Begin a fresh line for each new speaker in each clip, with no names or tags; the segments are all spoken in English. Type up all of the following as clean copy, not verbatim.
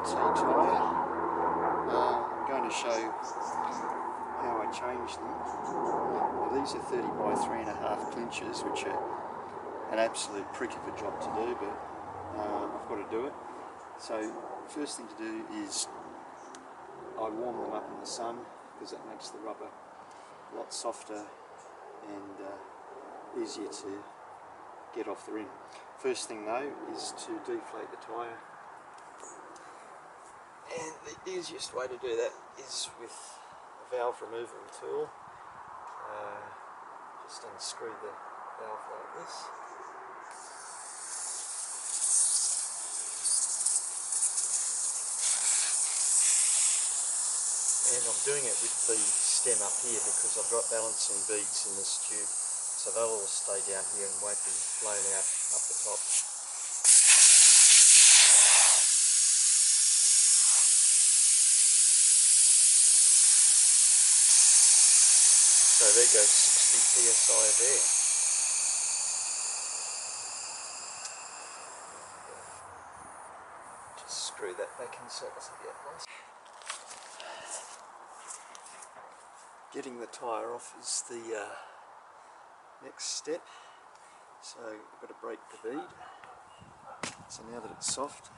tyre. I'm going to show how I changed them. Now, these are 30 by 3.5 clinches, which are an absolute prick of a job to do, but I've got to do it. So first thing to do is I warm them up in the sun, because that makes the rubber a lot softer and easier to get off the rim. First thing though is to deflate the tyre, and the easiest way to do that is with a valve removal tool. Just unscrew the valve like this. And I'm doing it with the stem up here because I've got balancing beads in this tube, so they'll all stay down here and won't be blown out up the top. So there goes 60 psi there. Just screw that back in so it doesn't get lost. Getting the tyre off is the next step. So I've got to break the bead. So now that it's soft,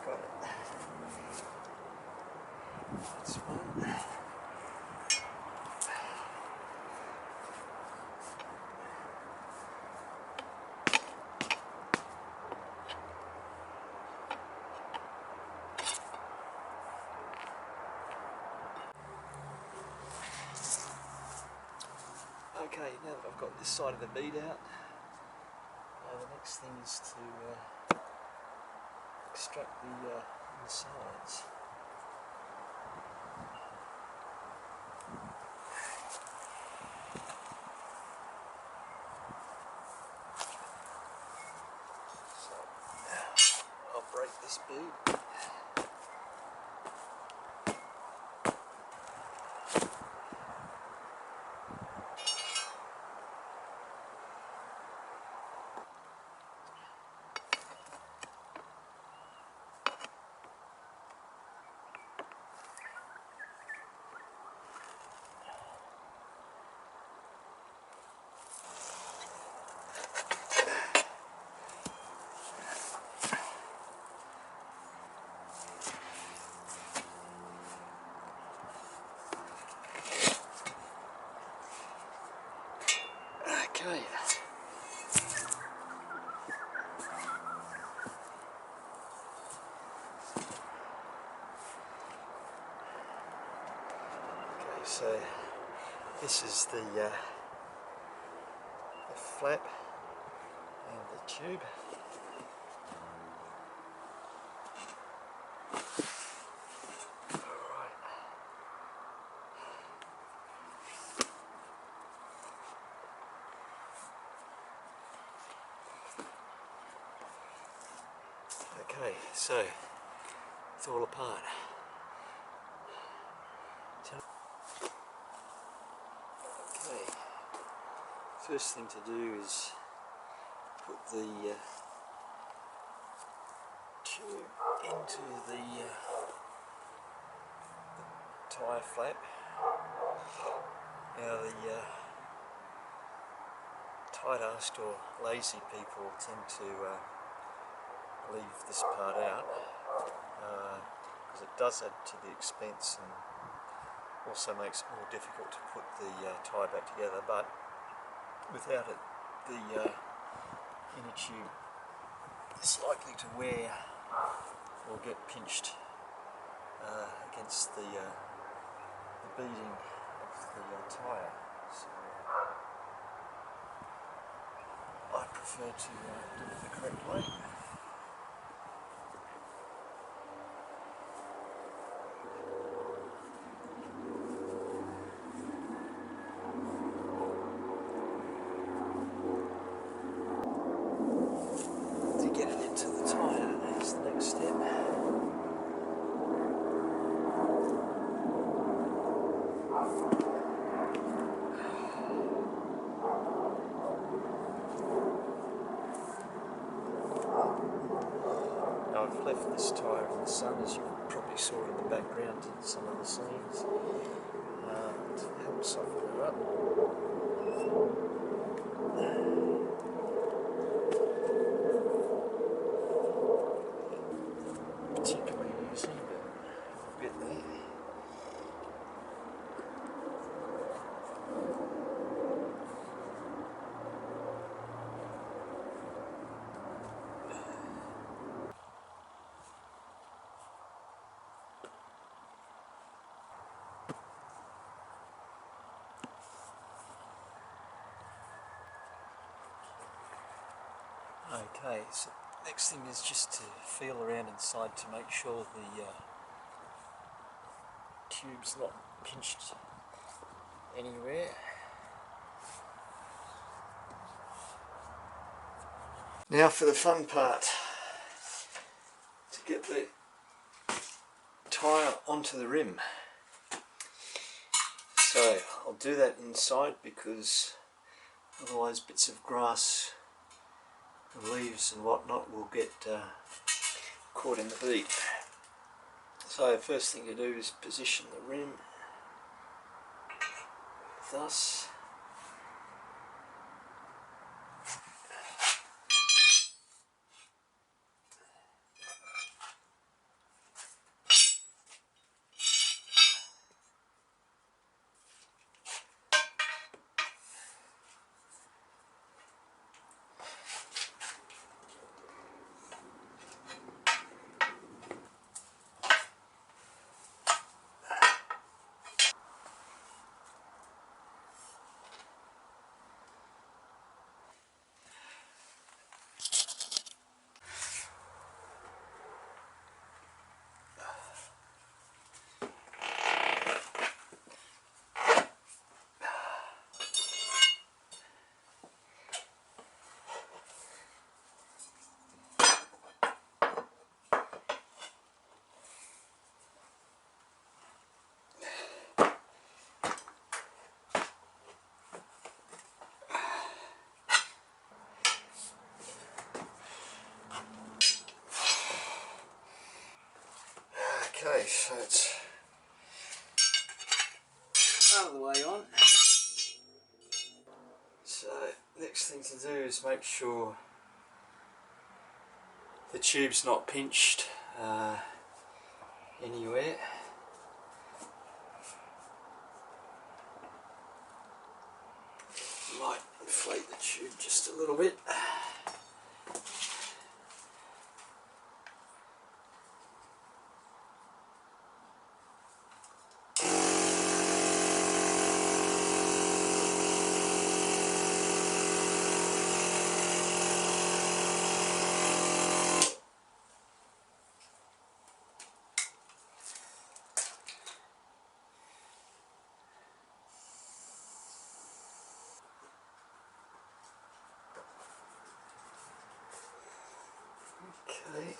got it. That's one. Okay, now that I've got this side of the bead out, the next thing is to extract the insides. So I'll break this bead. Okay. So this is the flap and the tube. Okay, so it's all apart. Okay, first thing to do is put the tube into the tyre flap. Now the tight-assed or lazy people tend to leave this part out because it does add to the expense and also makes it more difficult to put the tyre back together, but without it the inner tube is likely to wear or get pinched against the beading of the tyre. So I prefer to do it the correct way. I've left this tyre in the sun, as you probably saw in the background in some of the scenes, to help soften her up. Particularly easy, but we'll get there. Okay, so next thing is just to feel around inside to make sure the tube's not pinched anywhere. Now for the fun part, to get the tyre onto the rim. So I'll do that inside because otherwise bits of grass and leaves and whatnot will get caught in the bead. So first thing to do is position the rim thus. Okay, so it's out of the way on. So next thing to do is make sure the tube's not pinched anywhere. Might inflate the tube just a little bit. Okay.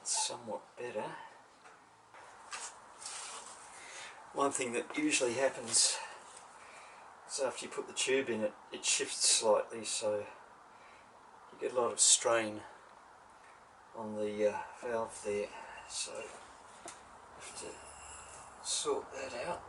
It's somewhat better. One thing that usually happens is after you put the tube in it shifts slightly, so you get a lot of strain on the valve there, so you have to sort that out.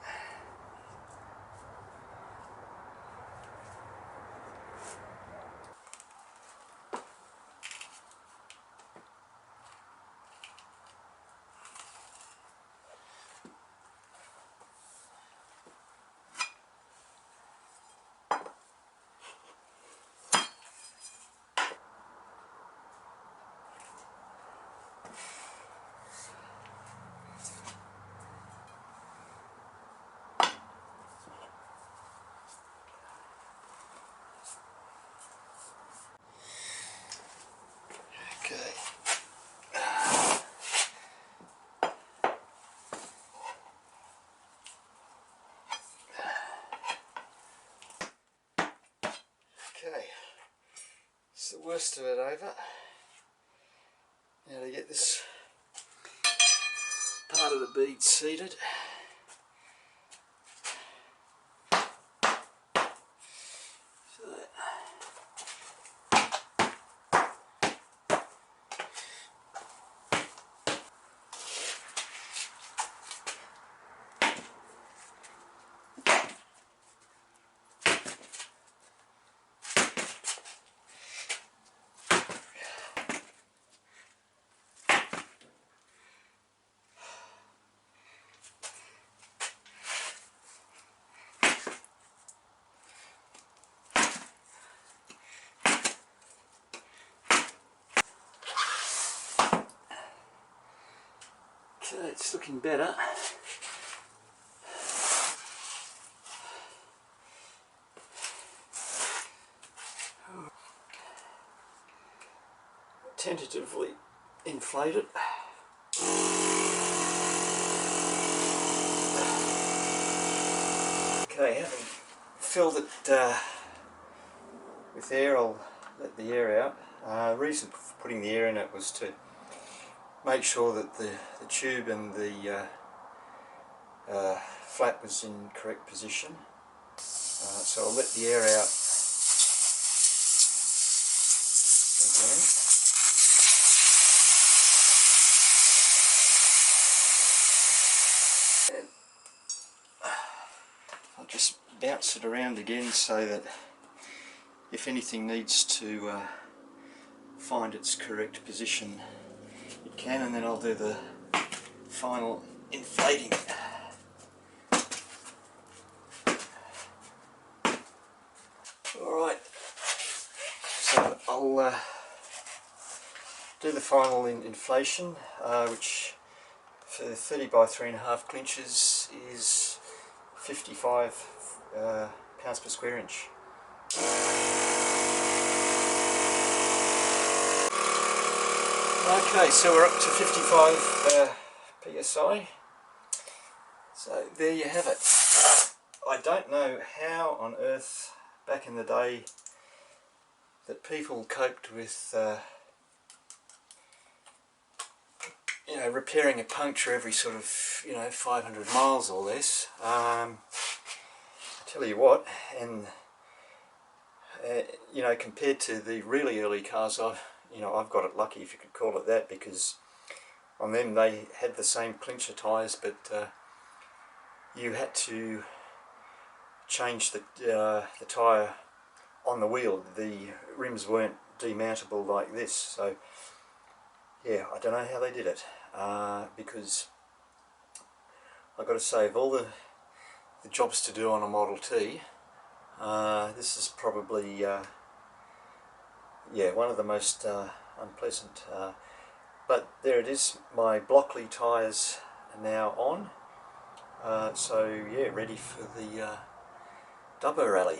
Okay. Okay, it's the worst of it over. Now to get this part of the bead seated. So it's looking better. Tentatively inflate it. Okay, having filled it with air, I'll let the air out. The reason for putting the air in it was to make sure that the tube and the flap was in correct position. So I'll let the air out again. And I'll just bounce it around again so that if anything needs to find its correct position, it can, and then I'll do the final inflating. Alright, so I'll do the final inflation, which for 30 by 3.5 clinches is 55 pounds per square inch. Okay, so we're up to 55 psi. So there you have it. I don't know how on earth back in the day that people coped with you know, repairing a puncture every sort of 500 miles or less. I tell you what, and you know, compared to the really early cars, I've got it lucky, if you could call it that, because on them they had the same clincher tyres, but you had to change the tyre on the wheel. The rims weren't demountable like this, so yeah, I don't know how they did it, because I've got to say, of all the jobs to do on a Model T, this is probably yeah, one of the most unpleasant, but there it is. My Blockley tyres are now on, so yeah, ready for the Dubbo Rally.